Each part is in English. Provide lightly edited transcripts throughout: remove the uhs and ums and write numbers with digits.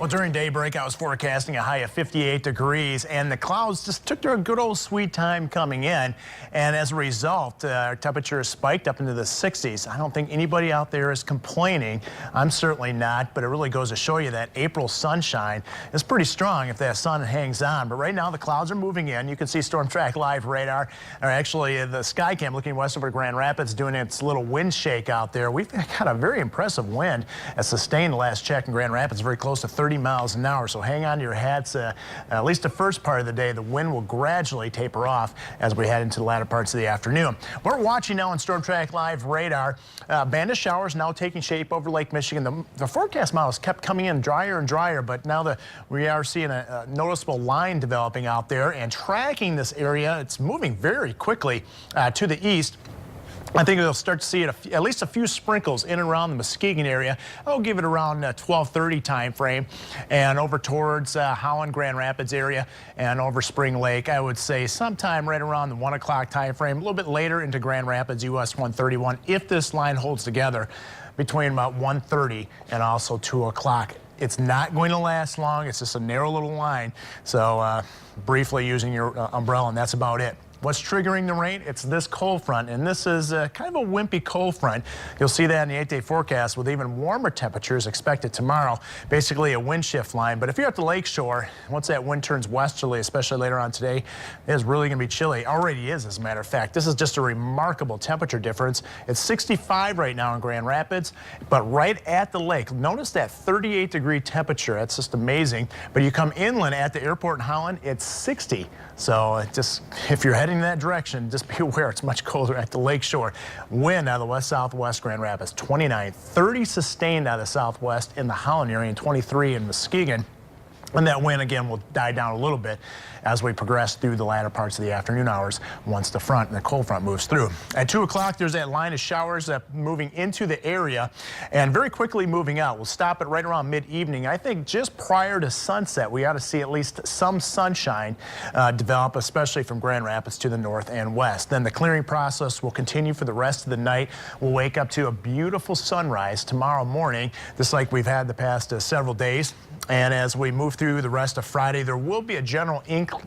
Well, during daybreak, I was forecasting a high of 58 degrees, and the clouds just took their good old sweet time coming in. And as a result, our temperature spiked up into the 60s. I don't think anybody out there is complaining. I'm certainly not, but it really goes to show you that April sunshine is pretty strong if that sun hangs on. But right now, the clouds are moving in. You can see Storm Track Live radar, or actually the Skycam looking west over Grand Rapids, doing its little wind shake out there. We've got a very impressive wind, as sustained last check in Grand Rapids, very close to 30 miles an hour. So hang on to your hats. At least the first part of the day, the wind will gradually taper off as we head into the latter parts of the afternoon. We're watching now on Storm Track Live radar. Band of showers now taking shape over Lake Michigan. The forecast models kept coming in drier and drier, but now we are seeing a noticeable line developing out there and tracking this area. It's moving very quickly to the east. I think we'll start to see at least a few sprinkles in and around the Muskegon area. I'll give it around 12:30 time frame, and over towards Holland, Grand Rapids area, and over Spring Lake. I would say sometime right around the 1 o'clock time frame, a little bit later into Grand Rapids, US 131, if this line holds together between about 1:30 and also 2 o'clock. It's not going to last long. It's just a narrow little line. So briefly using your umbrella, and that's about it. What's triggering the rain? It's this cold front, and this is kind of a wimpy cold front. You'll see that in the 8-day forecast with even warmer temperatures expected tomorrow. Basically a wind shift line. But if you're at the lake shore, once that wind turns westerly, especially later on today, it is really going to be chilly. Already is, as a matter of fact. This is just a remarkable temperature difference. It's 65 right now in Grand Rapids, but right at the lake. Notice that 38-degree temperature. That's just amazing. But you come inland at the airport in Holland, it's 60. So just, if you're heading in that direction, just be aware it's much colder at the lake shore. Wind out of the west-southwest Grand Rapids, 29, 30 sustained out of the southwest in the Holland area, and 23 in Muskegon. And that wind, again, will die down a little bit as we progress through the latter parts of the afternoon hours once the cold front moves through. At 2 o'clock, there's that line of showers moving into the area and very quickly moving out. We'll stop it right around mid-evening. I think just prior to sunset, we ought to see at least some sunshine develop, especially from Grand Rapids to the north and west. Then the clearing process will continue for the rest of the night. We'll wake up to a beautiful sunrise tomorrow morning, just like we've had the past several days. And as we move through the rest of Friday, there will be a general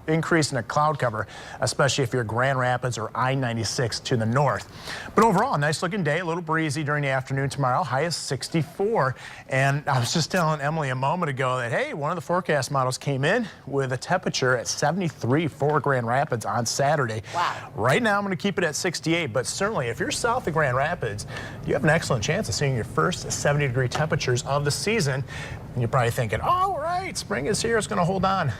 increase in the cloud cover, especially if you're Grand Rapids or I-96 to the north. But overall, a nice looking day, a little breezy during the afternoon tomorrow, high of 64. And I was just telling Emily a moment ago that, hey, one of the forecast models came in with a temperature at 73 for Grand Rapids on Saturday. Wow. Right now, I'm going to keep it at 68, but certainly if you're south of Grand Rapids, you have an excellent chance of seeing your first 70-degree temperatures of the season. And you're probably thinking, oh, right, spring is here, it's going to hold on.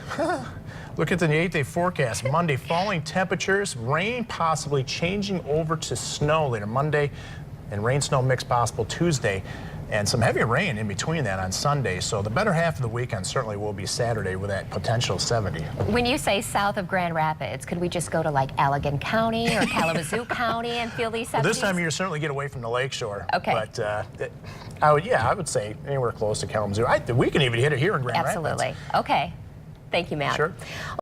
Look at the 8-day forecast. Monday, falling temperatures, rain possibly changing over to snow later Monday, and rain-snow mix possible Tuesday, and some heavy rain in between that on Sunday. So the better half of the weekend certainly will be Saturday with that potential 70. When you say south of Grand Rapids, could we just go to like Allegan County or Kalamazoo County and feel these 70s? Well, this time of year, certainly get away from the lake shore. Okay. But I would say anywhere close to Kalamazoo. We can even hit it here in Grand Rapids. Absolutely. Okay. Thank you, Matt. Sure.